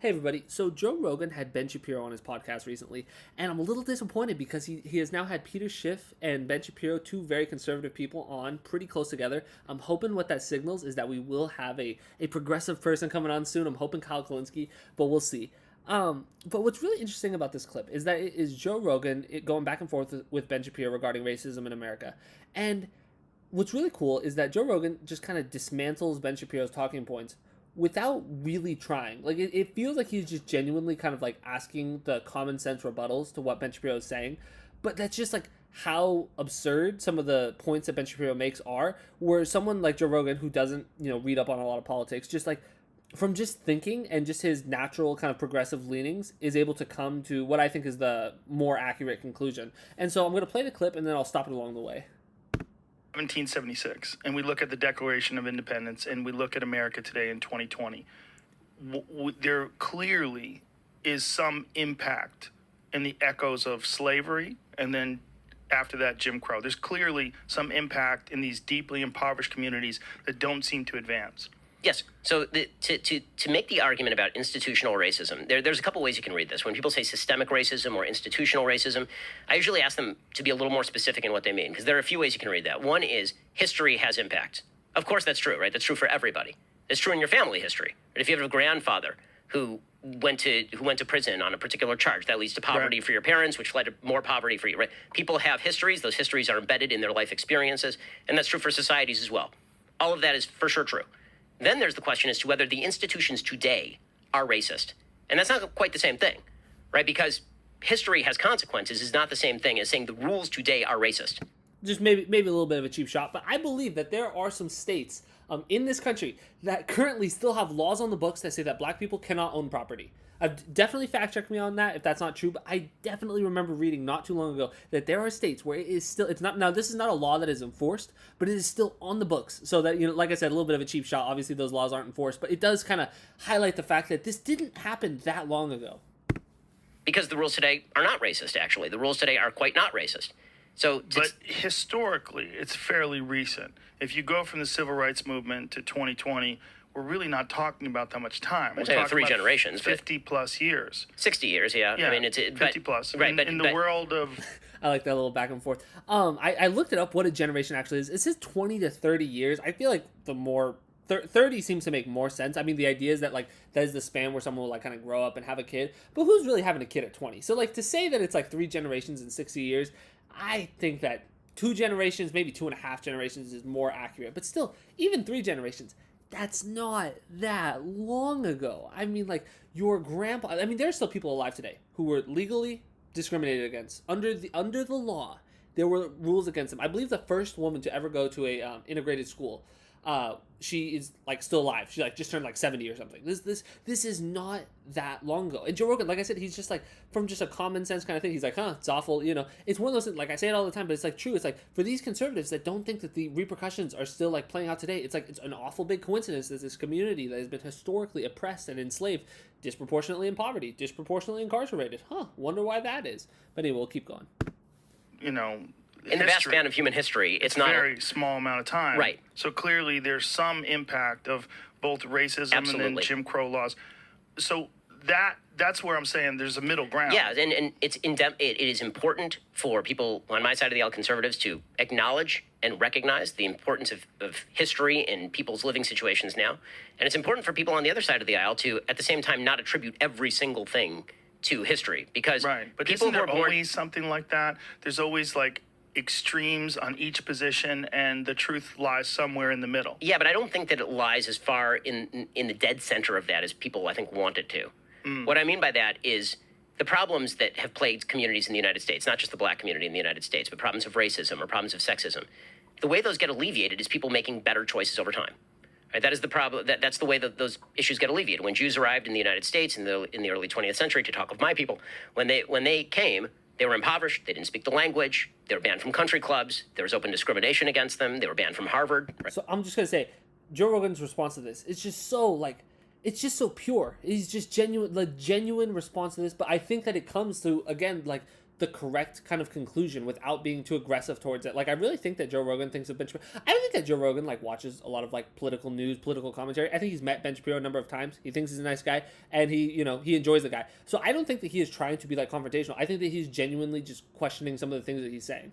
Hey everybody, so Joe Rogan had Ben Shapiro on his podcast recently, and I'm a little disappointed because he has now had Peter Schiff and Ben Shapiro, two very conservative people, on pretty close together. I'm hoping what that signals is that we will have a progressive person coming on soon. I'm hoping Kyle Kalinske, but we'll see. But what's really interesting about this clip is that it is Joe Rogan going back and forth with Ben Shapiro regarding racism in America. And what's really cool is that Joe Rogan just kind of dismantles Ben Shapiro's talking points without really trying. Like it feels like he's just genuinely kind of like asking the common sense rebuttals to what Ben Shapiro is saying, but that's just like how absurd some of the points that Ben Shapiro makes are. Where someone like Joe Rogan, who doesn't read up on a lot of politics, just like from just thinking and just his natural kind of progressive leanings, is able to come to what I think is the more accurate conclusion. And so I'm going to play the clip and then I'll stop it along the way. 1776, and we look at the Declaration of Independence, and we look at America today in 2020, there clearly is some impact in the echoes of slavery, and then after that, Jim Crow. There's clearly some impact in these deeply impoverished communities that don't seem to advance. Yes. So to make the argument about institutional racism, there's a couple ways you can read this. When people say systemic racism or institutional racism, I usually ask them to be a little more specific in what they mean, because there are a few ways you can read that. One is history has impact. Of course, that's true, right? That's true for everybody. It's true in your family history. Right? If you have a grandfather who went to prison on a particular charge, that leads to poverty Right. for your parents, which led to more poverty for you, right? People have histories. Those histories are embedded in their life experiences, and that's true for societies as well. All of that is for sure true. Then there's the question as to whether the institutions today are racist. And that's not quite the same thing, right? Because history has consequences is not the same thing as saying the rules today are racist. Just maybe a little bit of a cheap shot, but I believe that there are some states in this country that currently still have laws on the books that say that black people cannot own property. Definitely fact check me on that if that's not true, but I definitely remember reading not too long ago that there are states where it's not, now this is not a law that is enforced, but it is still on the books. So that, like I said, a little bit of a cheap shot. Obviously those laws aren't enforced, but it does kind of highlight the fact that this didn't happen that long ago. Because the rules today are not racist, actually. The rules today are quite not racist. But historically, it's fairly recent. If you go from the civil rights movement to 2020, we're really not talking about that much time. We're talking 3 about generations, 50 plus years. 60 years, yeah. Yeah, I mean, it's 50 plus. Right, in the world of I like that little back and forth. I looked it up what a generation actually is. It says 20 to 30 years. I feel like the more 30 seems to make more sense. I mean, the idea is that like that is the span where someone will like kind of grow up and have a kid. But who's really having a kid at 20? So like to say that it's like 3 generations in 60 years, I think that 2 generations, maybe 2.5 generations is more accurate. But still, even 3 generations, that's not that long ago. I mean, like your grandpa. I mean, there are still people alive today who were legally discriminated against under the law. There were rules against them. I believe the first woman to ever go to a integrated school, she is like still alive. She like just turned like 70 or something. This is not that long ago. And Joe Rogan, like I said, he's just like from just a common sense kind of thing. He's like, it's awful. It's one of those things, like I say it all the time, but it's like true. It's like for these conservatives that don't think that the repercussions are still like playing out today, it's like it's an awful big coincidence that this community that has been historically oppressed and enslaved, disproportionately in poverty, disproportionately incarcerated. Wonder why that is. But anyway, we'll keep going. In the vast span of human history, it's not a very small amount of time. Right. So clearly there's some impact of both racism Absolutely. and then Jim Crow laws. So that's where I'm saying there's a middle ground. Yeah, and it is important for people on my side of the aisle, conservatives, to acknowledge and recognize the importance of history in people's living situations now. And it's important for people on the other side of the aisle to, at the same time, not attribute every single thing to history. Because right. But people isn't there who are born... always something like that? There's always like extremes on each position, and the truth lies somewhere in the middle. Yeah, but I don't think that it lies as far in the dead center of that as people, I think, want it to. What I mean by that is the problems that have plagued communities in the United States, not just the black community in the United States, but problems of racism or problems of sexism. The way those get alleviated is people making better choices over time. Right? That is the problem. That's the way that those issues get alleviated. When Jews arrived in the United States in the early 20th century, to talk of my people, when they came, they were impoverished. They didn't speak the language. They were banned from country clubs. There was open discrimination against them. They were banned from Harvard. Right? So I'm just going to say, Joe Rogan's response to this, it's just so pure. He's just genuine response to this. But I think that it comes to, again, like the correct kind of conclusion without being too aggressive towards it. Like, I really think that Joe Rogan thinks of Ben Shapiro. I don't think that Joe Rogan, like, watches a lot of, like, political news, political commentary. I think he's met Ben Shapiro a number of times. He thinks he's a nice guy, and he enjoys the guy. So I don't think that he is trying to be, like, confrontational. I think that he's genuinely just questioning some of the things that he's saying.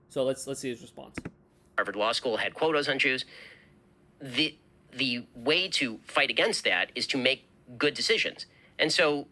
So let's see his response. Harvard Law School had quotas on Jews. The way to fight against that is to make good decisions. And so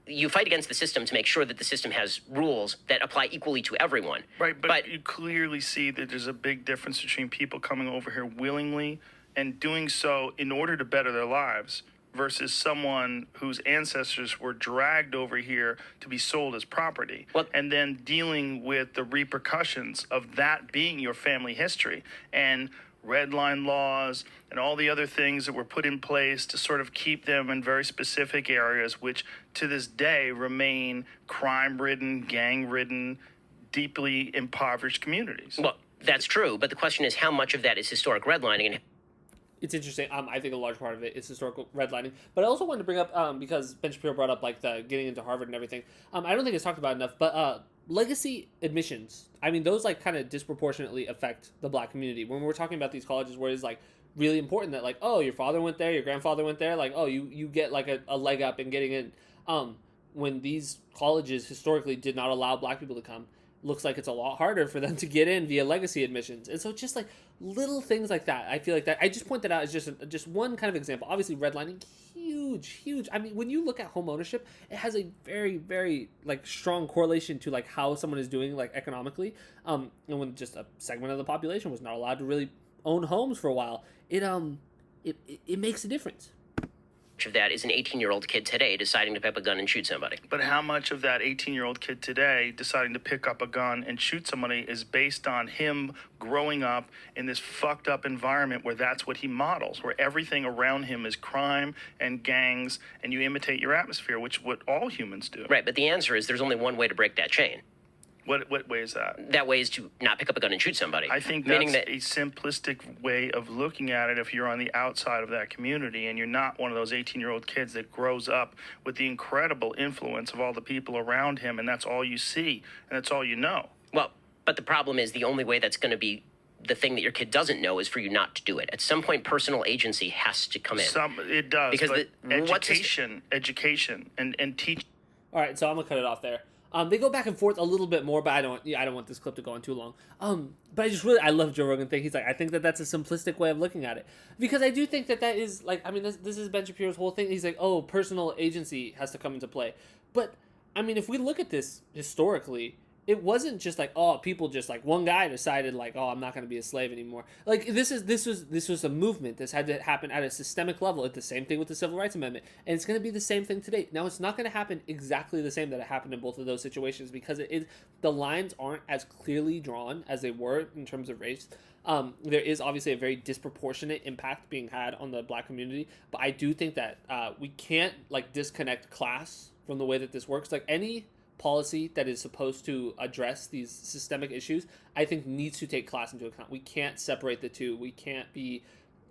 you fight against the system to make sure that the system has rules that apply equally to everyone. Right, but you clearly see that there's a big difference between people coming over here willingly and doing so in order to better their lives versus someone whose ancestors were dragged over here to be sold as property, and then dealing with the repercussions of that being your family history and red line laws and all the other things that were put in place to sort of keep them in very specific areas, which to this day remain crime-ridden, gang-ridden, deeply impoverished communities. Well, that's true, but the question is how much of that is historic redlining and it's interesting. I think a large part of it is historical redlining. But I also wanted to bring up, because Ben Shapiro brought up, like, the getting into Harvard and everything. I don't think it's talked about enough, but legacy admissions, I mean, those, like, kind of disproportionately affect the black community. When we're talking about these colleges where it's, like, really important that, like, oh, your father went there, your grandfather went there, like, oh, you get, like, a leg up in getting in. When these colleges historically did not allow black people to come, looks like it's a lot harder for them to get in via legacy admissions. And so just like little things like that, I feel like that I just point that out as just one kind of example. Obviously redlining, huge. I mean, when you look at home ownership, it has a very, very like strong correlation to like how someone is doing like economically. And when just a segment of the population was not allowed to really own homes for a while, it makes a difference. of that is an 18-year-old kid today deciding to pick up a gun and shoot somebody. But how much of that 18-year-old kid today deciding to pick up a gun and shoot somebody is based on him growing up in this fucked up environment where that's what he models, where everything around him is crime and gangs, and you imitate your atmosphere, which what all humans do. Right, but the answer is there's only one way to break that chain. What way is that? That way is to not pick up a gun and shoot somebody. I think that's a simplistic way of looking at it if you're on the outside of that community and you're not one of those 18-year-old kids that grows up with the incredible influence of all the people around him, and that's all you see, and that's all you know. Well, but the problem is the only way that's going to be the thing that your kid doesn't know is for you not to do it. At some point, personal agency has to come in. It does, because education and teach. All right, so I'm gonna cut it off there. They go back and forth a little bit more, but I don't want this clip to go on too long. But I love Joe Rogan thing. He's like, I think that's a simplistic way of looking at it, because I do think that is like, I mean, this is Ben Shapiro's whole thing. He's like, oh, personal agency has to come into play. But I mean, if we look at this historically, it wasn't just like, oh, people just like one guy decided like, oh, I'm not going to be a slave anymore. Like this was a movement. This had to happen at a systemic level. It's the same thing with the Civil Rights Amendment, and it's going to be the same thing today. Now, it's not going to happen exactly the same that it happened in both of those situations, because the lines aren't as clearly drawn as they were in terms of race. There is obviously a very disproportionate impact being had on the black community, but I do think that we can't like disconnect class from the way that this works. Like any policy that is supposed to address these systemic issues, I think needs to take class into account. We can't separate the two. We can't be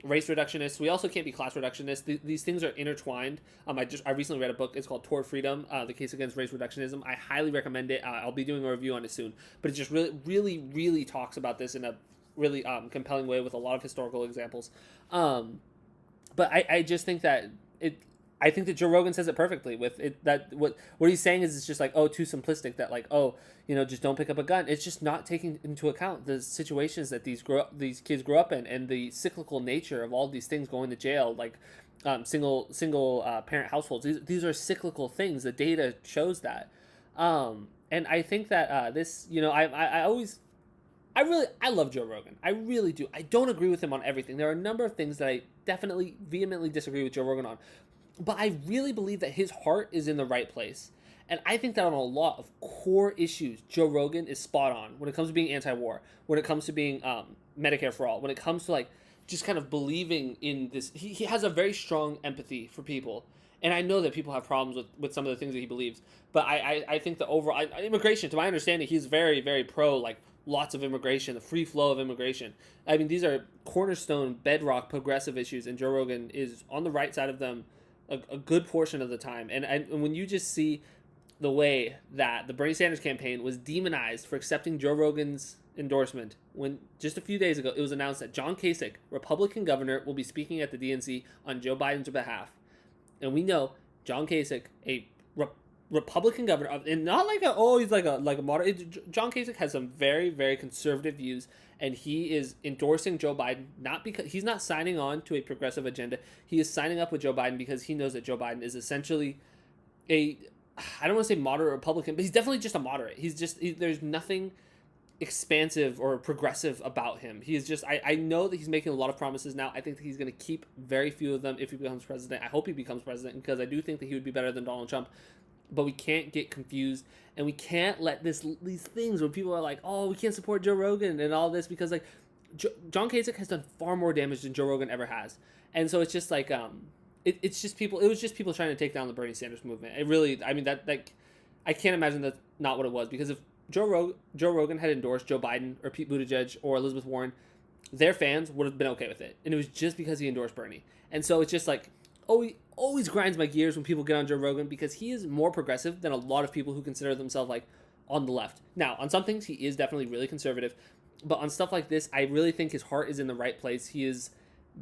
race reductionists. We also can't be class reductionists. These things are intertwined. I recently read a book. It's called Toward Freedom, The Case Against Race Reductionism. I highly recommend it. I'll be doing a review on it soon. But it just really talks about this in a really compelling way with a lot of historical examples. But I just think that I think that Joe Rogan says it perfectly with it, that what he's saying is it's just like, oh, too simplistic, that like, oh, just don't pick up a gun. It's just not taking into account the situations that these kids grow up in, and the cyclical nature of all these things, going to jail, like single parent households. These are cyclical things. The data shows that. And I think that this, I love Joe Rogan. I really do. I don't agree with him on everything. There are a number of things that I definitely vehemently disagree with Joe Rogan on. But I really believe that his heart is in the right place. And I think that on a lot of core issues, Joe Rogan is spot on. When it comes to being anti-war, when it comes to being Medicare for all, when it comes to like just kind of believing in this, he has a very strong empathy for people. And I know that people have problems with some of the things that he believes. But I think the overall immigration, to my understanding, he's very, very pro like lots of immigration, the free flow of immigration. I mean, these are cornerstone, bedrock, progressive issues, and Joe Rogan is on the right side of them a good portion of the time. And when you just see the way that the Bernie Sanders campaign was demonized for accepting Joe Rogan's endorsement when just a few days ago it was announced that John Kasich, Republican governor, will be speaking at the DNC on Joe Biden's behalf. And we know John Kasich, a Republican governor, and not like he's like a moderate. John Kasich has some very, very conservative views, and he is endorsing Joe Biden not because he's not signing on to a progressive agenda. He is signing up with Joe Biden because he knows that Joe Biden is essentially I don't want to say moderate Republican, but he's definitely just a moderate. There's nothing expansive or progressive about him. He is just, I know that he's making a lot of promises now. I think that he's going to keep very few of them if he becomes president. I hope he becomes president because I do think that he would be better than Donald Trump. But we can't get confused, and we can't let these things where people are like, oh, we can't support Joe Rogan and all this because like John Kasich has done far more damage than Joe Rogan ever has. And so it's just like it's just people. It was just people trying to take down the Bernie Sanders movement. It really, I mean, that like I can't imagine that's not what it was, because if Joe Rogan had endorsed Joe Biden or Pete Buttigieg or Elizabeth Warren, their fans would have been okay with it, and it was just because he endorsed Bernie. And so it's just like, he always grinds my gears when people get on Joe Rogan because he is more progressive than a lot of people who consider themselves like on the left. Now, on some things, he is definitely really conservative, but on stuff like this, I really think his heart is in the right place. He is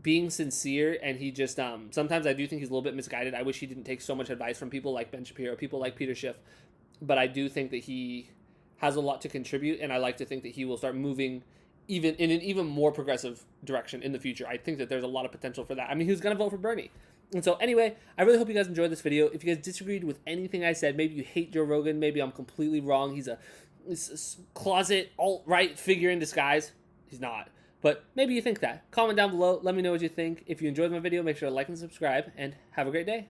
being sincere, and he just sometimes I do think he's a little bit misguided. I wish he didn't take so much advice from people like Ben Shapiro, people like Peter Schiff, but I do think that he has a lot to contribute, and I like to think that he will start moving even in an even more progressive direction in the future. I think that there's a lot of potential for that. I mean, he was going to vote for Bernie. And so anyway, I really hope you guys enjoyed this video. If you guys disagreed with anything I said, maybe you hate Joe Rogan, maybe I'm completely wrong. He's a closet alt-right figure in disguise. He's not. But maybe you think that. Comment down below. Let me know what you think. If you enjoyed my video, make sure to like and subscribe, and have a great day.